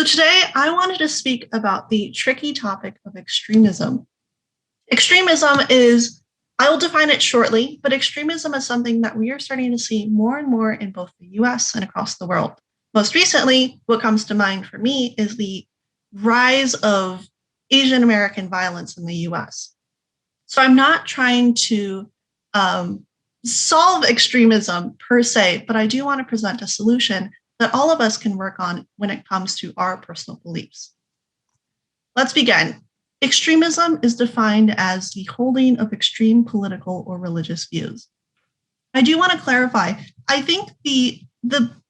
today I wanted to speak about the tricky topic of extremism. Extremism is, I will define it shortly, but extremism is something that we are starting to see more and more in both the US and across the world. Most recently, what comes to mind for me is the rise of Asian American violence in the US. So I'm not trying to solve extremism per se, but I do want to present a solution that all of us can work on when it comes to our personal beliefs. Let's begin. Extremism is defined as the holding of extreme political or religious views. I do want to clarify, I think the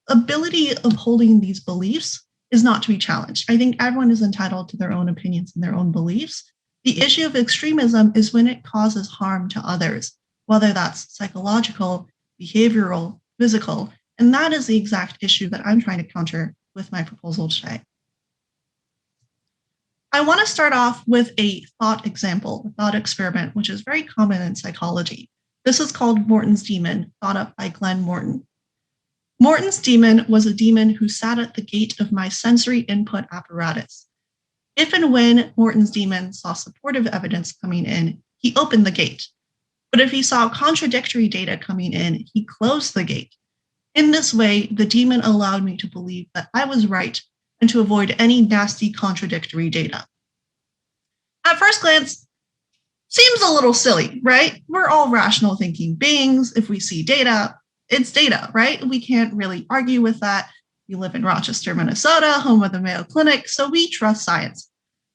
ability of holding these beliefs is not to be challenged. I think everyone is entitled to their own opinions and their own beliefs. The issue of extremism is when it causes harm to others, whether that's psychological, behavioral, physical, and that is the exact issue that I'm trying to counter with my proposal today. I want to start off with a thought example, a thought experiment, which is very common in psychology. This is called Morton's demon, thought up by Glenn Morton. Morton's demon was a demon who sat at the gate of my sensory input apparatus. If and when Morton's demon saw supportive evidence coming in, he opened the gate. But if he saw contradictory data coming in, he closed the gate. In this way, the demon allowed me to believe that I was right and to avoid any nasty contradictory data. At first glance, seems a little silly, right? We're all rational thinking beings. If we see data, it's data, right? We can't really argue with that. We live in Rochester, Minnesota, home of the Mayo Clinic, so we trust science.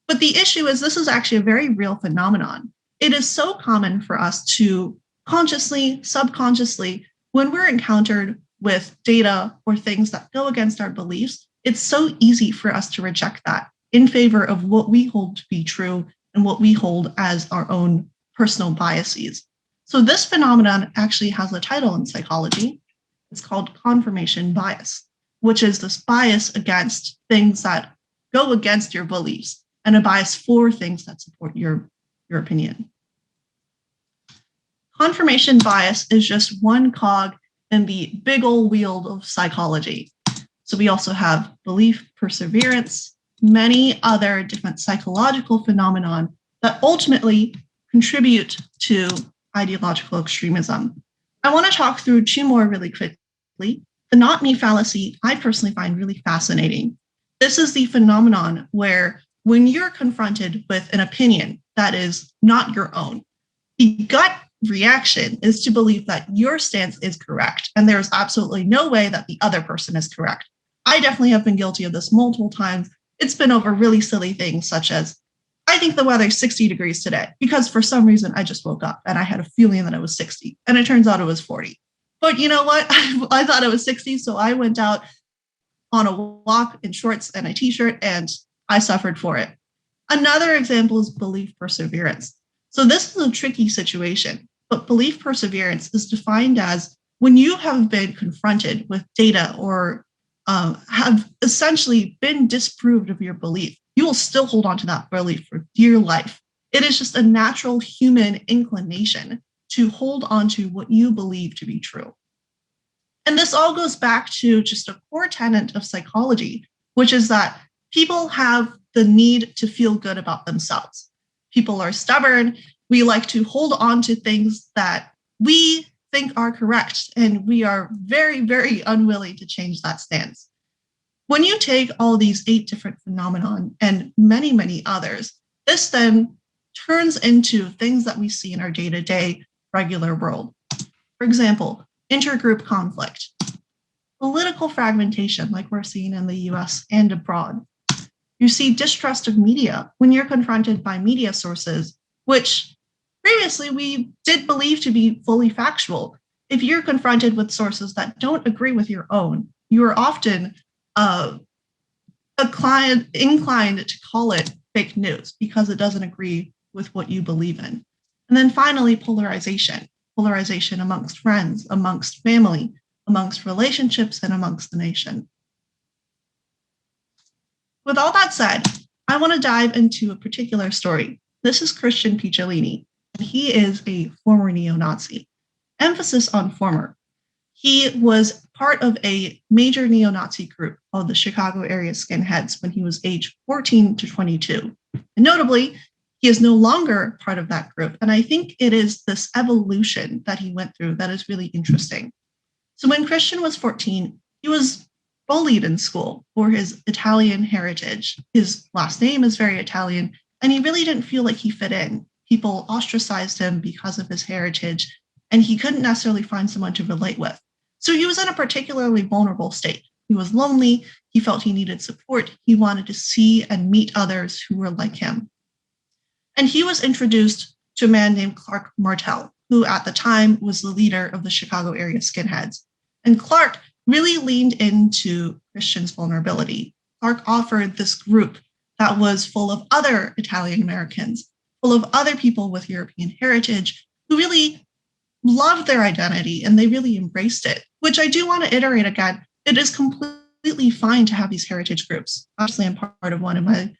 But the issue is this is actually a very real phenomenon. It is so common for us to consciously, subconsciously, when we're encountered with data or things that go against our beliefs, it's so easy for us to reject that in favor of what we hold to be true and what we hold as our own personal biases. So this phenomenon actually has a title in psychology. It's called confirmation bias, which is this bias against things that go against your beliefs and a bias for things that support your opinion. Confirmation bias is just one cog in the big old wheel of psychology. So we also have belief perseverance, many other different psychological phenomenon that ultimately contribute to ideological extremism. I want to talk through two more really quickly. The not me fallacy, I personally find really fascinating. This is the phenomenon where when you're confronted with an opinion that is not your own, the gut reaction is to believe that your stance is correct, and there's absolutely no way that the other person is correct. I definitely have been guilty of this multiple times. It's been over really silly things such as, I think the weather's 60 degrees today, because for some reason I just woke up and I had a feeling that it was 60, and it turns out it was 40. But you know what? I thought it was 60, so I went out on a walk in shorts and a t-shirt, and I suffered for it. Another example is belief perseverance. So this is a tricky situation, but belief perseverance is defined as when you have been confronted with data or have essentially been disproved of your belief, you will still hold on to that belief for dear life. It is just a natural human inclination to hold on to what you believe to be true. And this all goes back to just a core tenet of psychology, which is that people have the need to feel good about themselves. People are stubborn. We like to hold on to things that we think are correct, and we are very, very unwilling to change that stance. When you take all these 8 different phenomenon and many, many others, this then turns into things that we see in our day-to-day regular world. For example, intergroup conflict, political fragmentation like we're seeing in the US and abroad. You see distrust of media when you're confronted by media sources, which previously we did believe to be fully factual. If you're confronted with sources that don't agree with your own, you are often inclined to call it fake news because it doesn't agree with what you believe in. And then finally, polarization amongst friends, amongst family, amongst relationships, and amongst the nation. With all that said, I want to dive into a particular story. This is Christian Picciolini, and he is a former neo-Nazi. Emphasis on former. He was part of a major neo-Nazi group called the Chicago Area Skinheads when he was aged 14 to 22. And notably, he is no longer part of that group. And I think it is this evolution that he went through that is really interesting. So when Christian was 14, he was bullied in school for his Italian heritage. His last name is very Italian, and he really didn't feel like he fit in. People ostracized him because of his heritage, and he couldn't necessarily find someone to relate with. So he was in a particularly vulnerable state. He was lonely. He felt he needed support. He wanted to see and meet others who were like him. And he was introduced to a man named Clark Martell, who at the time was the leader of the Chicago Area Skinheads. And Clark really leaned into Christian's vulnerability. Clark offered this group that was full of other Italian Americans, full of other people with European heritage, who really loved their identity and they really embraced it, which I do want to iterate again. It is completely fine to have these heritage groups. Obviously, I'm part of one in my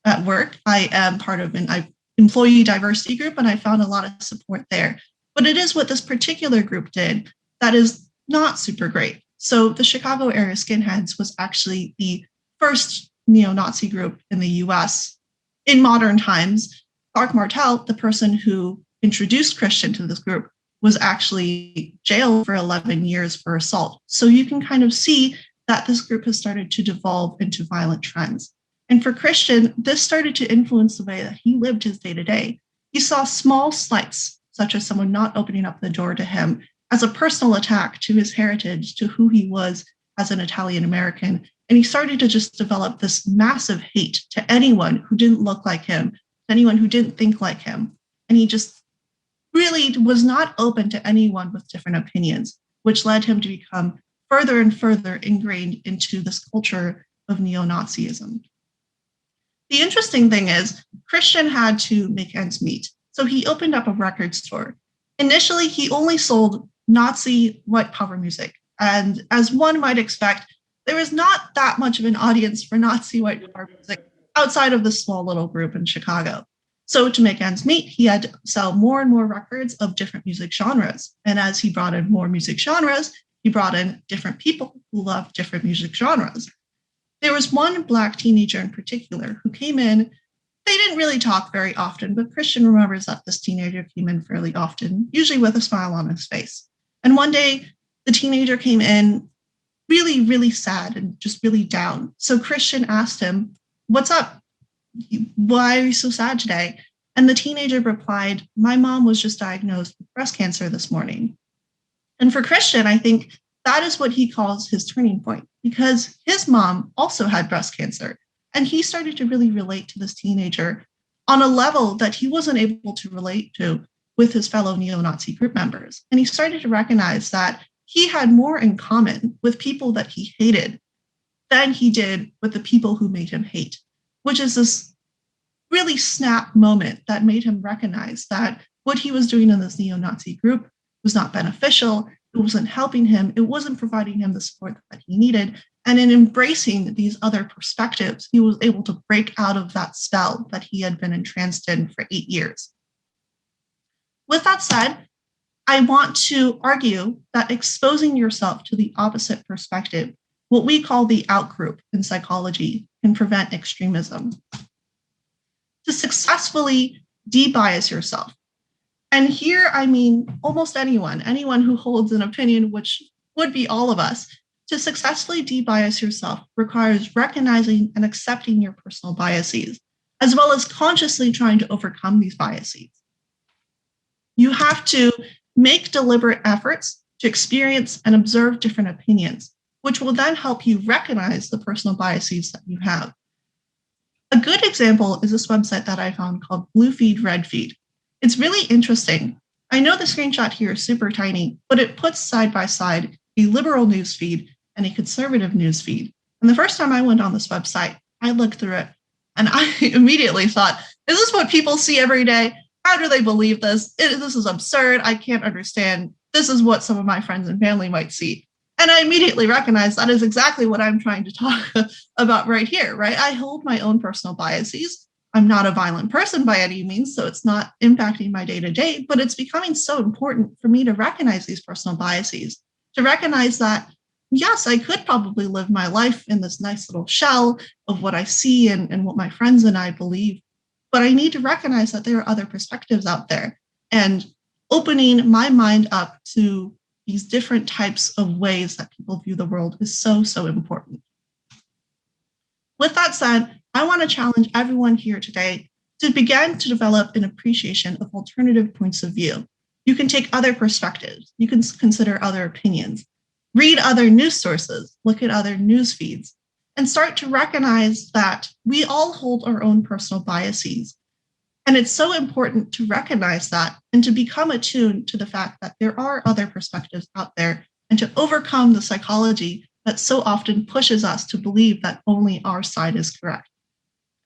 at work. I am part of an employee diversity group, and I found a lot of support there. But it is what this particular group did that is not super great. So the Chicago Area Skinheads was actually the first neo-Nazi group in the US. In modern times, Clark Martell, the person who introduced Christian to this group, was actually jailed for 11 years for assault. So you can kind of see that this group has started to devolve into violent trends. And for Christian, this started to influence the way that he lived his day-to-day. He saw small slights, such as someone not opening up the door to him, as a personal attack to his heritage, to who he was as an Italian American. And he started to just develop this massive hate to anyone who didn't look like him, to anyone who didn't think like him. And he just really was not open to anyone with different opinions, which led him to become further and further ingrained into this culture of neo-Nazism. The interesting thing is, Christian had to make ends meet. So he opened up a record store. Initially, he only sold Nazi white power music. And as one might expect, there was not that much of an audience for Nazi white power music outside of this small little group in Chicago. So to make ends meet, he had to sell more and more records of different music genres. And as he brought in more music genres, he brought in different people who loved different music genres. There was one Black teenager in particular who came in. They didn't really talk very often, but Christian remembers that this teenager came in fairly often, usually with a smile on his face. And one day, the teenager came in really, really sad and just really down. So Christian asked him, "What's up? Why are you so sad today?" And the teenager replied, "My mom was just diagnosed with breast cancer this morning." And for Christian, I think that is what he calls his turning point, because his mom also had breast cancer. And he started to really relate to this teenager on a level that he wasn't able to relate to with his fellow neo-Nazi group members. And he started to recognize that he had more in common with people that he hated than he did with the people who made him hate, which is this really snap moment that made him recognize that what he was doing in this neo-Nazi group was not beneficial. It wasn't helping him. It wasn't providing him the support that he needed. And in embracing these other perspectives, he was able to break out of that spell that he had been entranced in for 8 years. With that said, I want to argue that exposing yourself to the opposite perspective, what we call the outgroup in psychology, can prevent extremism. To successfully de-bias yourself. And here, I mean, almost anyone who holds an opinion, which would be all of us. To successfully de-bias yourself requires recognizing and accepting your personal biases, as well as consciously trying to overcome these biases. You have to make deliberate efforts to experience and observe different opinions, which will then help you recognize the personal biases that you have. A good example is this website that I found called Blue Feed, Red Feed. It's really interesting. I know the screenshot here is super tiny, but it puts side by side a liberal news feed and a conservative news feed. And the first time I went on this website, I looked through it and I immediately thought, is this what people see every day? How do they believe this? This is absurd. I can't understand. This is what some of my friends and family might see. And I immediately recognized that is exactly what I'm trying to talk about right here, right? I hold my own personal biases. I'm not a violent person by any means, so it's not impacting my day-to-day, but it's becoming so important for me to recognize these personal biases, to recognize that yes, I could probably live my life in this nice little shell of what I see and what my friends and I believe. But I need to recognize that there are other perspectives out there. And opening my mind up to these different types of ways that people view the world is so, so important. With that said, I want to challenge everyone here today to begin to develop an appreciation of alternative points of view. You can take other perspectives. You can consider other opinions. Read other news sources, look at other news feeds, and start to recognize that we all hold our own personal biases. And it's so important to recognize that and to become attuned to the fact that there are other perspectives out there and to overcome the psychology that so often pushes us to believe that only our side is correct.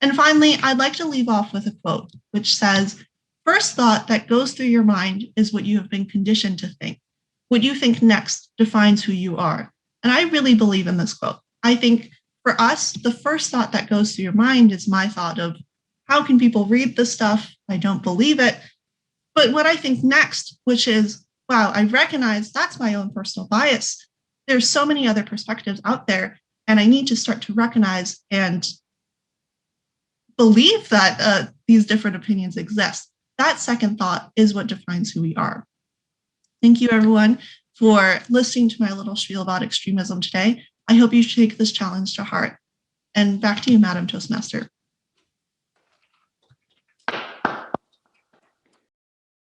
And finally, I'd like to leave off with a quote, which says, "First thought that goes through your mind is what you have been conditioned to think. What you think next defines who you are." And I really believe in this quote. I think for us, the first thought that goes through your mind is my thought of, how can people read this stuff? I don't believe it. But what I think next, which is, wow, I recognize that's my own personal bias. There's so many other perspectives out there, and I need to start to recognize and believe that these different opinions exist. That second thought is what defines who we are. Thank you, everyone, for listening to my little spiel about extremism today. I hope you take this challenge to heart. And back to you, Madam Toastmaster.